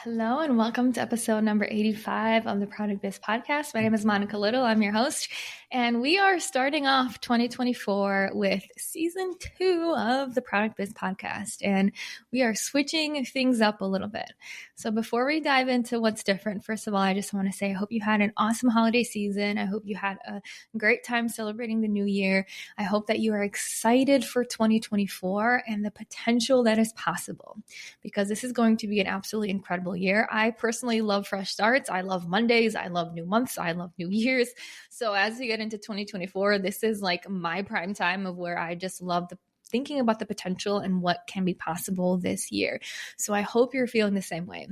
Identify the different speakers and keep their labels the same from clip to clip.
Speaker 1: Hello and welcome to episode number 85 of the Product Biz Podcast. My name is Monica Little. I'm your host, and we are starting off 2024 with season 2 of the Product Biz Podcast, and we are switching things up a little bit. So before we dive into what's different, first of all, I just want to say I hope you had an awesome holiday season. I hope you had a great time celebrating the new year. I hope that you are excited for 2024 and the potential that is possible, because this is going to be an absolutely incredible year. I personally love fresh starts. I love Mondays. I love new months. I love new years. So as we get into 2024, this is like my prime time of where I just love thinking about the potential and what can be possible this year. So I hope you're feeling the same way.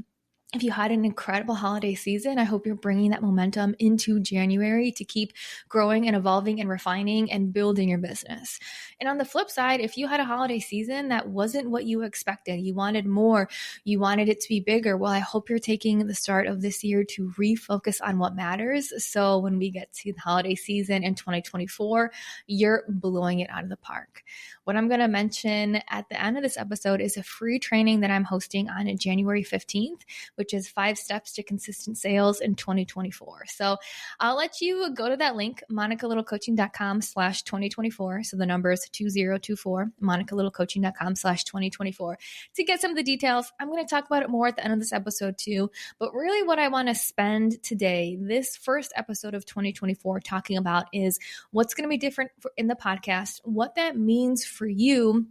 Speaker 1: If you had an incredible holiday season, I hope you're bringing that momentum into January to keep growing and evolving and refining and building your business. And on the flip side, if you had a holiday season that wasn't what you expected, you wanted more, you wanted it to be bigger, well, I hope you're taking the start of this year to refocus on what matters. So when we get to the holiday season in 2024, you're blowing it out of the park. What I'm going to mention at the end of this episode is a free training that I'm hosting on January 15th, which is 5 steps to consistent sales in 2024. So I'll let you go to that link, monicalittlecoaching.com/2024. So the number is 2024, monicalittlecoaching.com/2024 to get some of the details. I'm going to talk about it more at the end of this episode too. But really what I want to spend today, this first episode of 2024, talking about is what's going to be different in the podcast, what that means for you.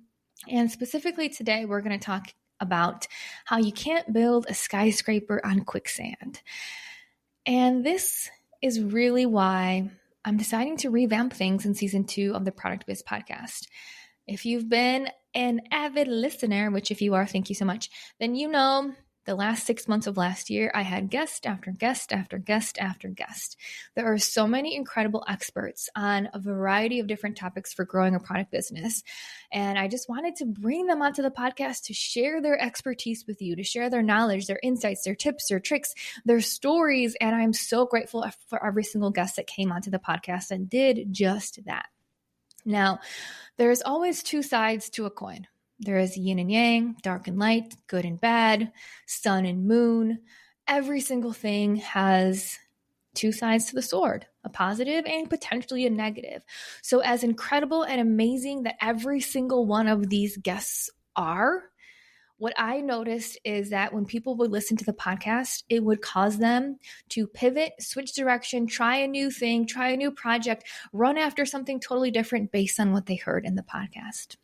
Speaker 1: And specifically today, we're going to talk about how you can't build a skyscraper on quicksand. And this is really why I'm deciding to revamp things in season 2 of the Product Biz Podcast. If you've been an avid listener, which if you are, thank you so much, then you know the last 6 months of last year, I had guest after guest after guest after guest. There are so many incredible experts on a variety of different topics for growing a product business. And I just wanted to bring them onto the podcast to share their expertise with you, to share their knowledge, their insights, their tips, their tricks, their stories. And I'm so grateful for every single guest that came onto the podcast and did just that. Now, there's always 2 sides to a coin. There is yin and yang, dark and light, good and bad, sun and moon. Every single thing has 2 sides to the sword, a positive and potentially a negative. So as incredible and amazing that every single one of these guests are, what I noticed is that when people would listen to the podcast, it would cause them to pivot, switch direction, try a new thing, try a new project, run after something totally different based on what they heard in the podcast.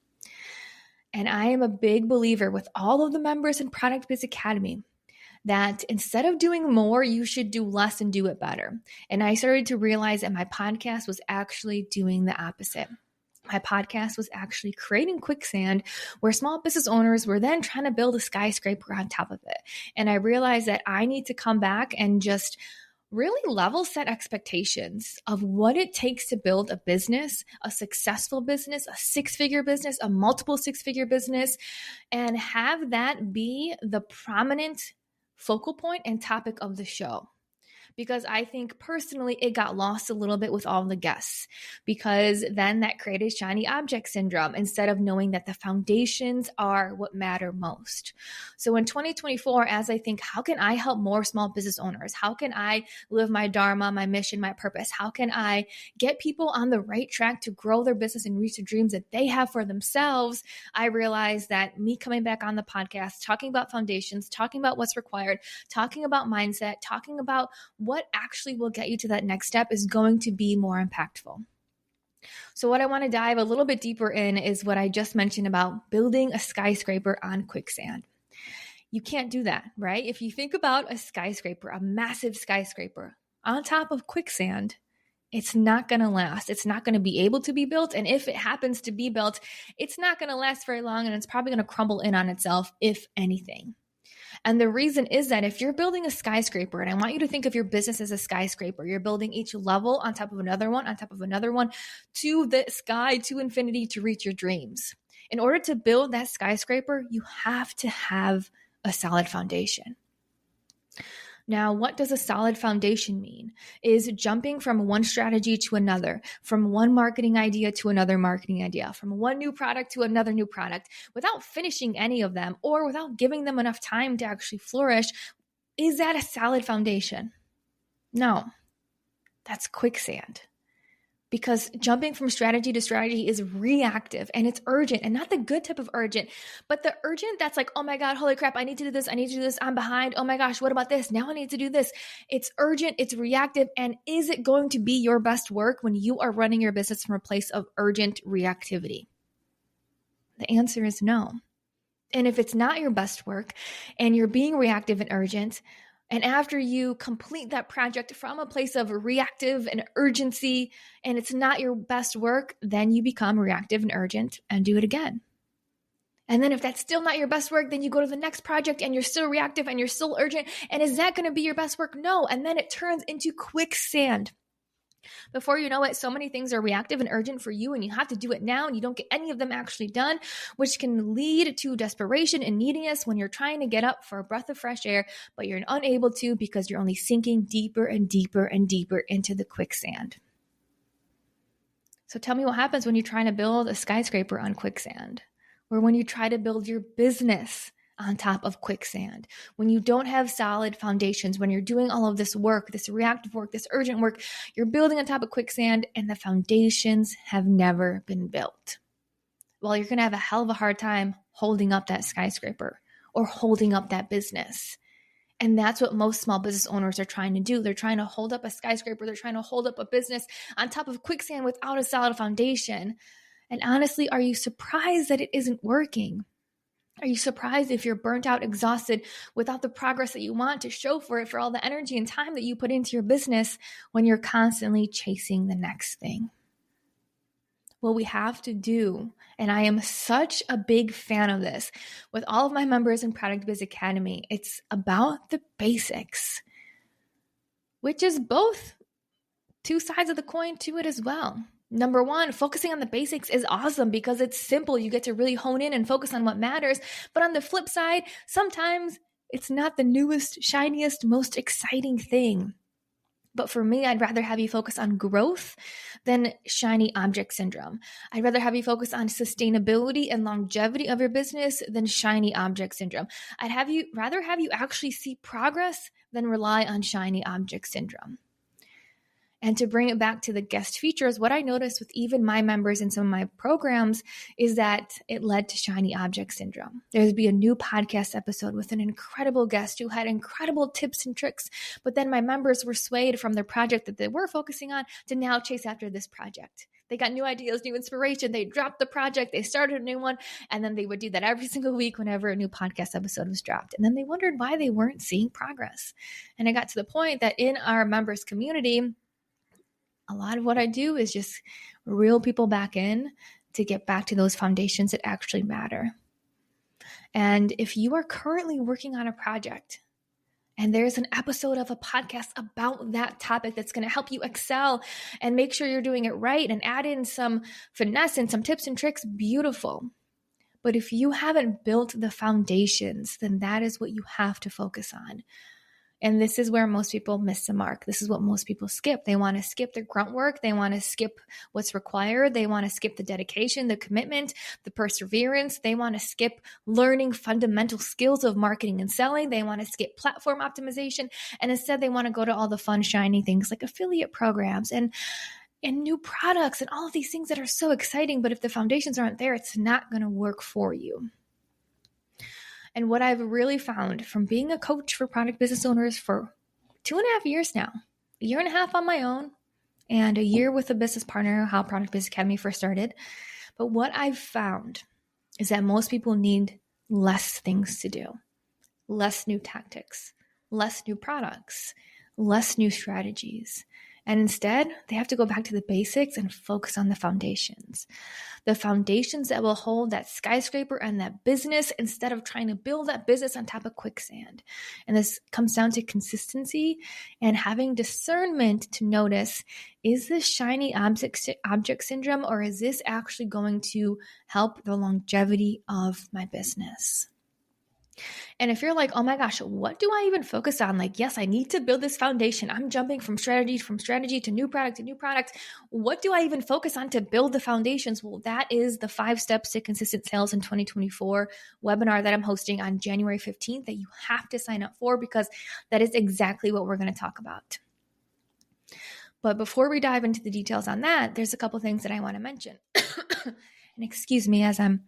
Speaker 1: And I am a big believer with all of the members in Product Biz Academy that instead of doing more, you should do less and do it better. And I started to realize that my podcast was actually doing the opposite. My podcast was actually creating quicksand where small business owners were then trying to build a skyscraper on top of it. And I realized that I need to come back and just really level set expectations of what it takes to build a business, a successful business, a 6-figure business, a multiple 6-figure business, and have that be the prominent focal point and topic of the show. Because I think personally it got lost a little bit with all the guests, because then that created shiny object syndrome instead of knowing that the foundations are what matter most. So in 2024, as I think, how can I help more small business owners? How can I live my dharma, my mission, my purpose? How can I get people on the right track to grow their business and reach the dreams that they have for themselves? I realized that me coming back on the podcast, talking about foundations, talking about what's required, talking about mindset, talking about what actually will get you to that next step is going to be more impactful. So what I want to dive a little bit deeper in is what I just mentioned about building a skyscraper on quicksand. You can't do that, right? If you think about a skyscraper, a massive skyscraper on top of quicksand, it's not going to last. It's not going to be able to be built. And if it happens to be built, it's not going to last very long, and it's probably going to crumble in on itself, if anything. And the reason is that if you're building a skyscraper, and I want you to think of your business as a skyscraper, you're building each level on top of another one, on top of another one, to the sky, to infinity, to reach your dreams. In order to build that skyscraper, you have to have a solid foundation. Now, what does a solid foundation mean? Is jumping from one strategy to another, from one marketing idea to another marketing idea, from one new product to another new product, without finishing any of them or without giving them enough time to actually flourish, Is that a solid foundation? No, that's quicksand. Because jumping from strategy to strategy is reactive and it's urgent, and not the good type of urgent, but the urgent that's like, oh my God, holy crap, I need to do this. I need to do this. I'm behind. Oh my gosh, what about this? Now I need to do this. It's urgent. It's reactive. And is it going to be your best work when you are running your business from a place of urgent reactivity? The answer is no. And if it's not your best work and you're being reactive and urgent, and after you complete that project from a place of reactive and urgency, and it's not your best work, then you become reactive and urgent and do it again. And then if that's still not your best work, then you go to the next project and you're still reactive and you're still urgent. And is that going to be your best work? No. And then it turns into quicksand. Before you know it, so many things are reactive and urgent for you, and you have to do it now, and you don't get any of them actually done, which can lead to desperation and neediness when you're trying to get up for a breath of fresh air, but you're unable to because you're only sinking deeper and deeper and deeper into the quicksand. So tell me what happens when you're trying to build a skyscraper on quicksand, or when you try to build your business on top of quicksand, when you don't have solid foundations, when you're doing all of this work, this reactive work, this urgent work, you're building on top of quicksand and the foundations have never been built. Well, you're going to have a hell of a hard time holding up that skyscraper or holding up that business. And that's what most small business owners are trying to do. They're trying to hold up a skyscraper. They're trying to hold up a business on top of quicksand without a solid foundation. And honestly, are you surprised that it isn't working? Are you surprised if you're burnt out, exhausted, without the progress that you want to show for it, for all the energy and time that you put into your business when you're constantly chasing the next thing? What we have to do, and I am such a big fan of this with all of my members in Product Biz Academy, it's about the basics, which is both two sides of the coin to it as well. Number one, focusing on the basics is awesome because it's simple. You get to really hone in and focus on what matters. But on the flip side, sometimes it's not the newest, shiniest, most exciting thing. But for me, I'd rather have you focus on growth than shiny object syndrome. I'd rather have you focus on sustainability and longevity of your business than shiny object syndrome. Rather have you actually see progress than rely on shiny object syndrome. And to bring it back to the guest features, what I noticed with even my members in some of my programs is that it led to shiny object syndrome. There'd be a new podcast episode with an incredible guest who had incredible tips and tricks, but then my members were swayed from their project that they were focusing on to now chase after this project. They got new ideas, new inspiration. They dropped the project, they started a new one, and then they would do that every single week whenever a new podcast episode was dropped. And then they wondered why they weren't seeing progress. And it got to the point that in our members community, a lot of what I do is just reel people back in to get back to those foundations that actually matter. And if you are currently working on a project and there's an episode of a podcast about that topic that's going to help you excel and make sure you're doing it right and add in some finesse and some tips and tricks, beautiful. But if you haven't built the foundations, then that is what you have to focus on. And this is where most people miss the mark. This is what most people skip. They want to skip the grunt work. They want to skip what's required. They want to skip the dedication, the commitment, the perseverance. They want to skip learning fundamental skills of marketing and selling. They want to skip platform optimization. And instead, they want to go to all the fun, shiny things like affiliate programs and new products and all of these things that are so exciting. But if the foundations aren't there, it's not going to work for you. And what I've really found from being a coach for product business owners for 2.5 years now, a year and a half on my own, and a year with a business partner, how Product Biz Academy first started. But what I've found is that most people need less things to do, less new tactics, less new products, less new strategies. And instead, they have to go back to the basics and focus on the foundations. The foundations that will hold that skyscraper and that business instead of trying to build that business on top of quicksand. And this comes down to consistency and having discernment to notice, is this shiny object syndrome, or is this actually going to help the longevity of my business? And if you're like, oh my gosh, what do I even focus on? Like, yes, I need to build this foundation. I'm jumping from strategy to new product to new product. What do I even focus on to build the foundations? Well, that is the 5 steps to consistent sales in 2024 webinar that I'm hosting on January 15th that you have to sign up for, because that is exactly what we're going to talk about. But before we dive into the details on that, there's a couple things that I want to mention. And excuse me as I'm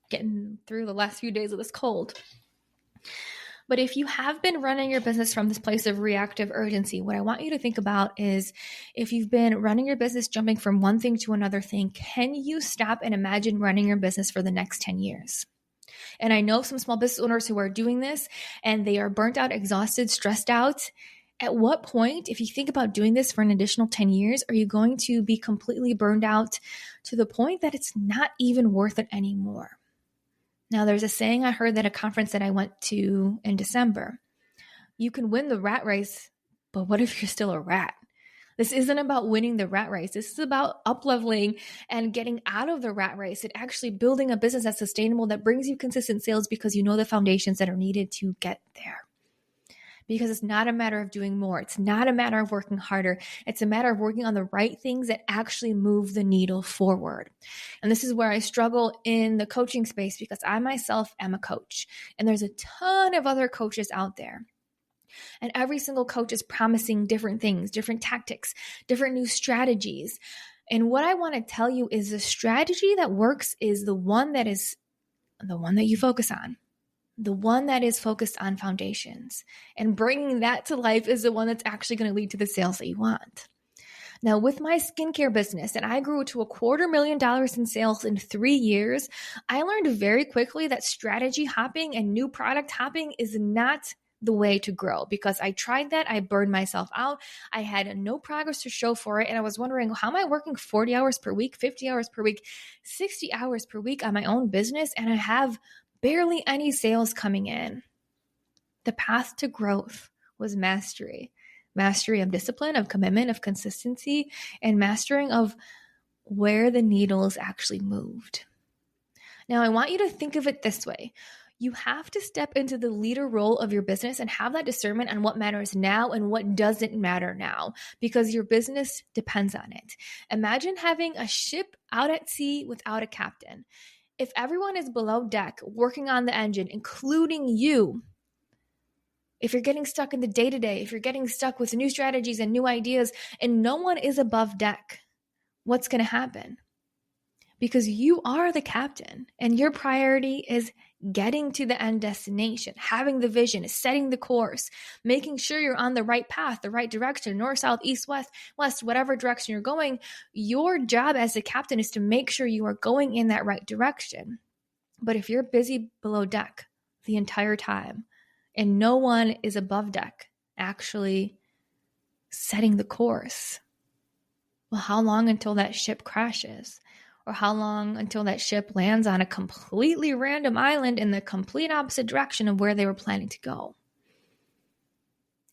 Speaker 1: getting through the last few days of this cold. But if you have been running your business from this place of reactive urgency, what I want you to think about is, if you've been running your business jumping from one thing to another thing, can you stop and imagine running your business for the next 10 years? And I know some small business owners who are doing this and they are burnt out, exhausted, stressed out. At what point, if you think about doing this for an additional 10 years, are you going to be completely burned out to the point that it's not even worth it anymore? Now, there's a saying I heard at a conference that I went to in December. You can win the rat race, but what if you're still a rat? This isn't about winning the rat race. This is about up-leveling and getting out of the rat race and actually building a business that's sustainable, that brings you consistent sales because you know the foundations that are needed to get there. Because it's not a matter of doing more. It's not a matter of working harder. It's a matter of working on the right things that actually move the needle forward. And this is where I struggle in the coaching space, because I myself am a coach and there's a ton of other coaches out there. And every single coach is promising different things, different tactics, different new strategies. And what I want to tell you is the strategy that works is the one that you focus on. The one that is focused on foundations, and bringing that to life is the one that's actually going to lead to the sales that you want. Now, with my skincare business, and I grew to $250,000 in sales in 3 years, I learned very quickly that strategy hopping and new product hopping is not the way to grow, because I tried that. I burned myself out. I had no progress to show for it. And I was wondering, how am I working 40 hours per week, 50 hours per week, 60 hours per week on my own business, and I have barely any sales coming in? The path to growth was mastery. Mastery of discipline, of commitment, of consistency, and mastering of where the needles actually moved. Now, I want you to think of it this way. You have to step into the leader role of your business and have that discernment on what matters now and what doesn't matter now, because your business depends on it. Imagine having a ship out at sea without a captain. If everyone is below deck working on the engine, including you, if you're getting stuck in the day-to-day, if you're getting stuck with new strategies and new ideas, and no one is above deck, what's going to happen? Because you are the captain and your priority is getting to the end destination, having the vision, setting the course, making sure you're on the right path, the right direction, north, south, east, west, whatever direction you're going. Your job as the captain is to make sure you are going in that right direction. But if you're busy below deck the entire time and no one is above deck actually setting the course, well, how long until that ship crashes? Or how long until that ship lands on a completely random island in the complete opposite direction of where they were planning to go?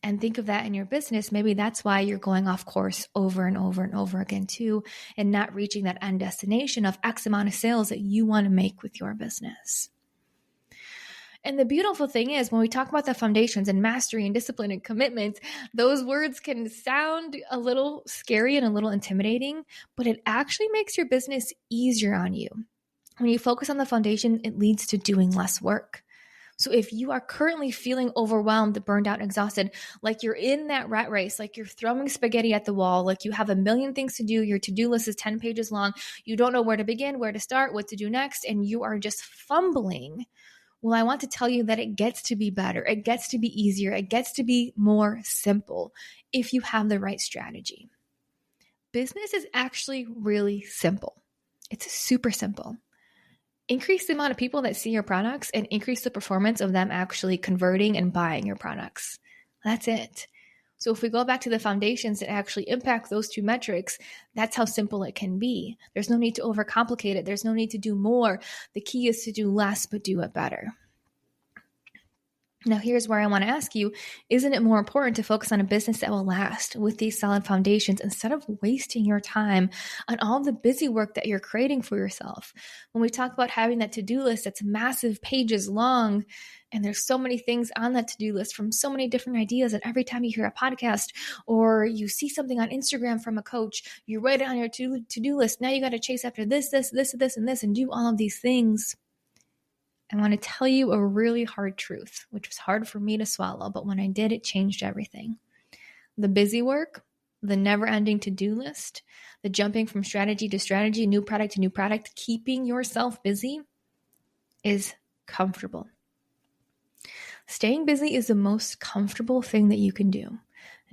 Speaker 1: And think of that in your business. Maybe that's why you're going off course over and over and over again too, and not reaching that end destination of X amount of sales that you want to make with your business. And the beautiful thing is, when we talk about the foundations and mastery and discipline and commitment, those words can sound a little scary and a little intimidating, but it actually makes your business easier on you. When you focus on the foundation, it leads to doing less work. So if you are currently feeling overwhelmed, burned out, exhausted, like you're in that rat race, like you're throwing spaghetti at the wall, like you have a million things to do, your to-do list is 10 pages long, you don't know where to begin, where to start, what to do next, and you are just fumbling, well, I want to tell you that it gets to be better. It gets to be easier. It gets to be more simple if you have the right strategy. Business is actually really simple. It's super simple. Increase the amount of people that see your products and increase the performance of them actually converting and buying your products. That's it. So if we go back to the foundations that actually impact those two metrics, that's how simple it can be. There's no need to overcomplicate it. There's no need to do more. The key is to do less, but do it better. Now, here's where I want to ask you, isn't it more important to focus on a business that will last with these solid foundations instead of wasting your time on all the busy work that you're creating for yourself? When we talk about having that to-do list that's massive pages long, and there's so many things on that to-do list from so many different ideas, and every time you hear a podcast or you see something on Instagram from a coach, you write it on your to-do list. Now you got to chase after this, and this, and do all of these things. I want to tell you a really hard truth, which was hard for me to swallow, but when I did, it changed everything. The busy work, the never-ending to-do list, the jumping from strategy to strategy, new product to new product, keeping yourself busy is comfortable. Staying busy is the most comfortable thing that you can do.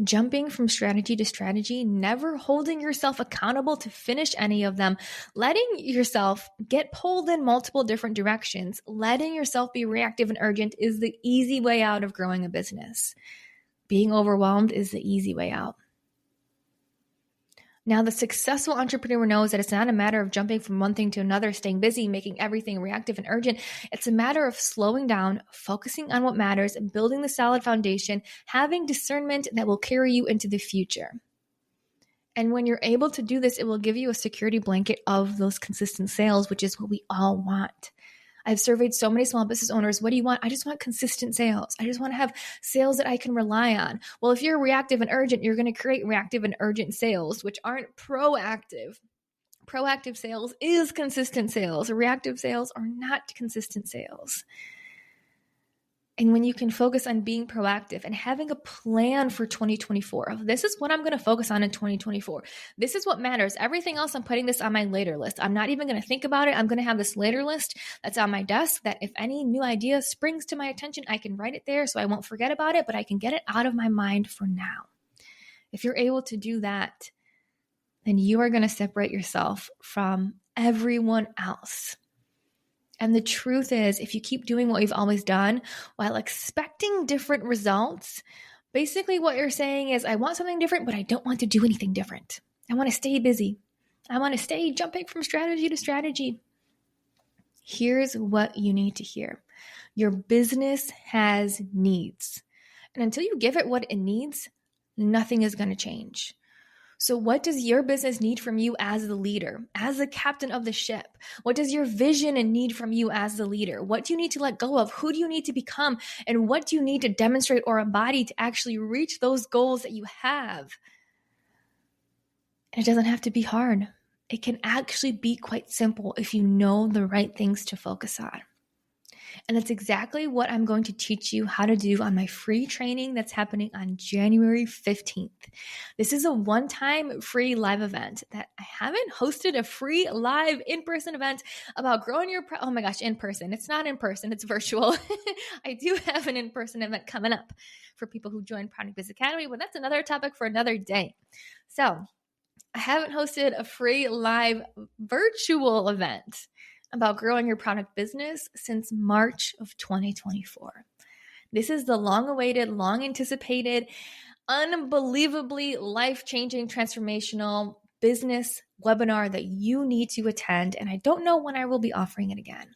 Speaker 1: Jumping from strategy to strategy, never holding yourself accountable to finish any of them, letting yourself get pulled in multiple different directions, letting yourself be reactive and urgent is the easy way out of growing a business. Being overwhelmed is the easy way out. Now, the successful entrepreneur knows that it's not a matter of jumping from one thing to another, staying busy, making everything reactive and urgent. It's a matter of slowing down, focusing on what matters, and building the solid foundation, having discernment that will carry you into the future. And when you're able to do this, it will give you a security blanket of those consistent sales, which is what we all want. I've surveyed so many small business owners. What do you want? I just want consistent sales. I just want to have sales that I can rely on. Well, if you're reactive and urgent, you're going to create reactive and urgent sales, which aren't proactive. Proactive sales is consistent sales. Reactive sales are not consistent sales. And when you can focus on being proactive and having a plan for 2024, this is what I'm going to focus on in 2024. This is what matters. Everything else, I'm putting this on my later list. I'm not even going to think about it. I'm going to have this later list that's on my desk that if any new idea springs to my attention, I can write it there so I won't forget about it, but I can get it out of my mind for now. If you're able to do that, then you are going to separate yourself from everyone else. And the truth is, if you keep doing what you've always done while expecting different results, basically what you're saying is, I want something different, but I don't want to do anything different. I want to stay busy. I want to stay jumping from strategy to strategy. Here's what you need to hear. Your business has needs. And until you give it what it needs, nothing is going to change. So what does your business need from you as the leader, as the captain of the ship? What does your vision need from you as the leader? What do you need to let go of? Who do you need to become? And what do you need to demonstrate or embody to actually reach those goals that you have? And it doesn't have to be hard. It can actually be quite simple if you know the right things to focus on. And that's exactly what I'm going to teach you how to do on my free training that's happening on January 15th. This is a one-time free live event that I haven't hosted a free live in-person event about growing your, oh my gosh, in person. It's not in person, it's virtual. I do have an in-person event coming up for people who join Product Biz Academy, but that's another topic for another day. So I haven't hosted a free live virtual event about growing your product business since March of 2024. This is the long-awaited, long-anticipated, unbelievably life-changing, transformational business webinar that you need to attend, and I don't know when I will be offering it again.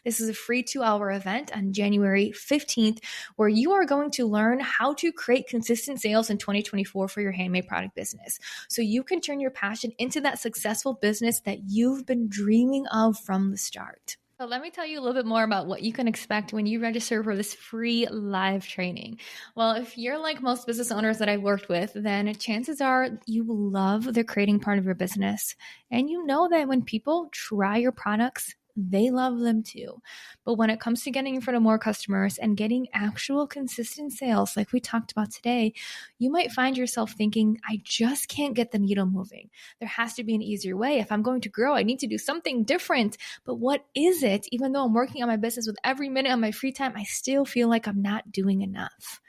Speaker 1: This is a free 2-hour event on January 15th where you are going to learn how to create consistent sales in 2024 for your handmade product business so you can turn your passion into that successful business that you've been dreaming of from the start. So let me tell you a little bit more about what you can expect when you register for this free live training. Well, if you're like most business owners that I've worked with, then chances are you love the creating part of your business. And you know that when people try your products, they love them too. But when it comes to getting in front of more customers and getting actual consistent sales, like we talked about today, you might find yourself thinking, I just can't get the needle moving. There has to be an easier way. If I'm going to grow, I need to do something different. But what is it? Even though I'm working on my business with every minute of my free time, I still feel like I'm not doing enough.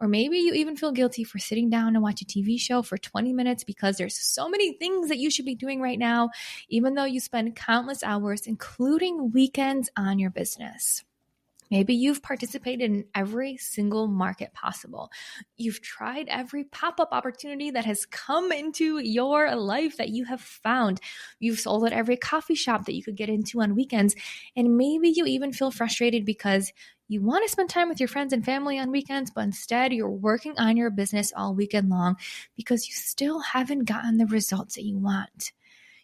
Speaker 1: Or maybe you even feel guilty for sitting down and watch a TV show for 20 minutes because there's so many things that you should be doing right now, even though you spend countless hours, including weekends, on your business. Maybe you've participated in every single market possible. You've tried every pop-up opportunity that has come into your life that you have found. You've sold at every coffee shop that you could get into on weekends. And maybe you even feel frustrated because You want to spend time with your friends and family on weekends, but instead you're working on your business all weekend long because you still haven't gotten the results that you want.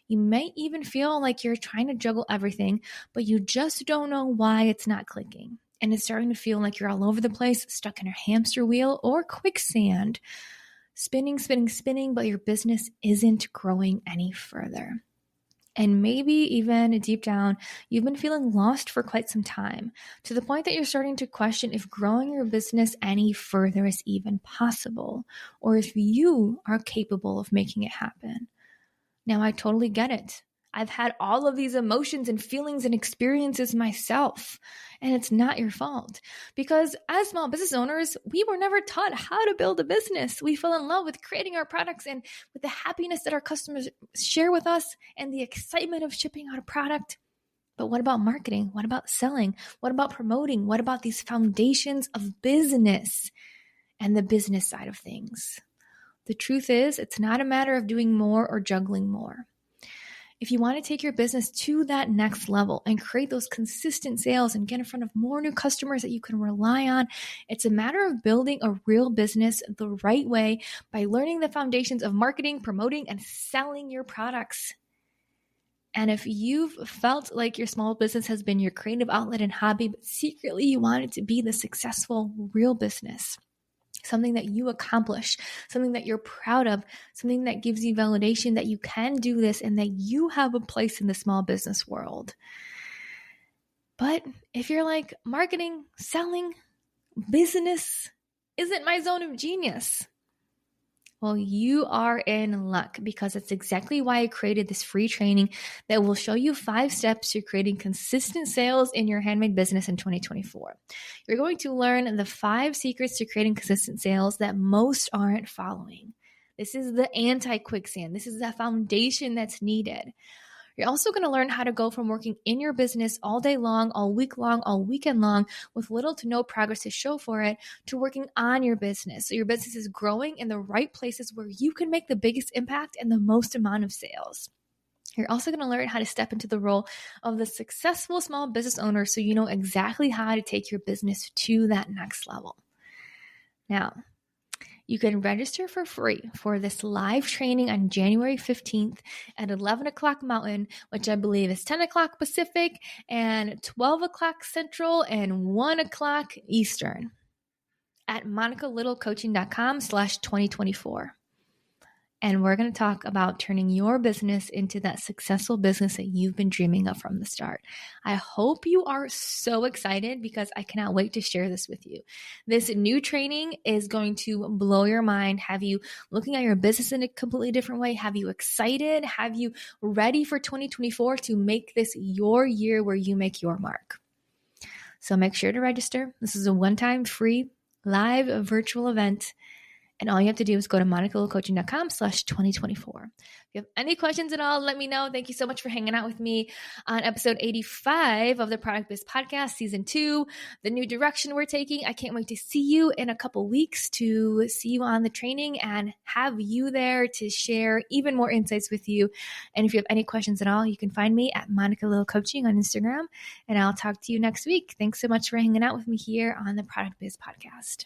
Speaker 1: You may even feel like you're trying to juggle everything, but you just don't know why it's not clicking. And it's starting to feel like you're all over the place, stuck in a hamster wheel or quicksand, spinning, spinning, spinning, but your business isn't growing any further. And maybe even deep down, you've been feeling lost for quite some time, to the point that you're starting to question if growing your business any further is even possible, or if you are capable of making it happen. Now, I totally get it. I've had all of these emotions and feelings and experiences myself, and it's not your fault. Because as small business owners, we were never taught how to build a business. We fell in love with creating our products and with the happiness that our customers share with us and the excitement of shipping out a product. But what about marketing? What about selling? What about promoting? What about these foundations of business and the business side of things? The truth is, it's not a matter of doing more or juggling more. If you want to take your business to that next level and create those consistent sales and get in front of more new customers that you can rely on, it's a matter of building a real business the right way by learning the foundations of marketing, promoting, and selling your products. And if you've felt like your small business has been your creative outlet and hobby, but secretly you want it to be the successful real business, something that you accomplish, something that you're proud of, something that gives you validation that you can do this and that you have a place in the small business world. But if you're like, marketing, selling, business isn't my zone of genius, well, you are in luck, because it's exactly why I created this free training that will show you 5 steps to creating consistent sales in your handmade business in 2024. You're going to learn the 5 secrets to creating consistent sales that most aren't following. This is the anti-quicksand. This is the foundation that's needed. You're also going to learn how to go from working in your business all day long, all week long, all weekend long, with little to no progress to show for it, to working on your business. So your business is growing in the right places where you can make the biggest impact and the most amount of sales. You're also going to learn how to step into the role of the successful small business owner so you know exactly how to take your business to that next level. Now, you can register for free for this live training on January 15th at 11 o'clock Mountain, which I believe is 10 o'clock Pacific and 12 o'clock Central and 1 o'clock Eastern at monicalittlecoaching.com/2024. And we're going to talk about turning your business into that successful business that you've been dreaming of from the start. I hope you are so excited, because I cannot wait to share this with you. This new training is going to blow your mind, have you looking at your business in a completely different way, have you excited, have you ready for 2024 to make this your year where you make your mark. So make sure to register. This is a one-time free live virtual event. And all you have to do is go to monicalittlecoaching.com/2024. If you have any questions at all, let me know. Thank you so much for hanging out with me on episode 85 of the Product Biz Podcast, season 2, the new direction we're taking. I can't wait to see you in a couple weeks, to see you on the training and have you there to share even more insights with you. And if you have any questions at all, you can find me at Monica Little Coaching on Instagram, and I'll talk to you next week. Thanks so much for hanging out with me here on the Product Biz Podcast.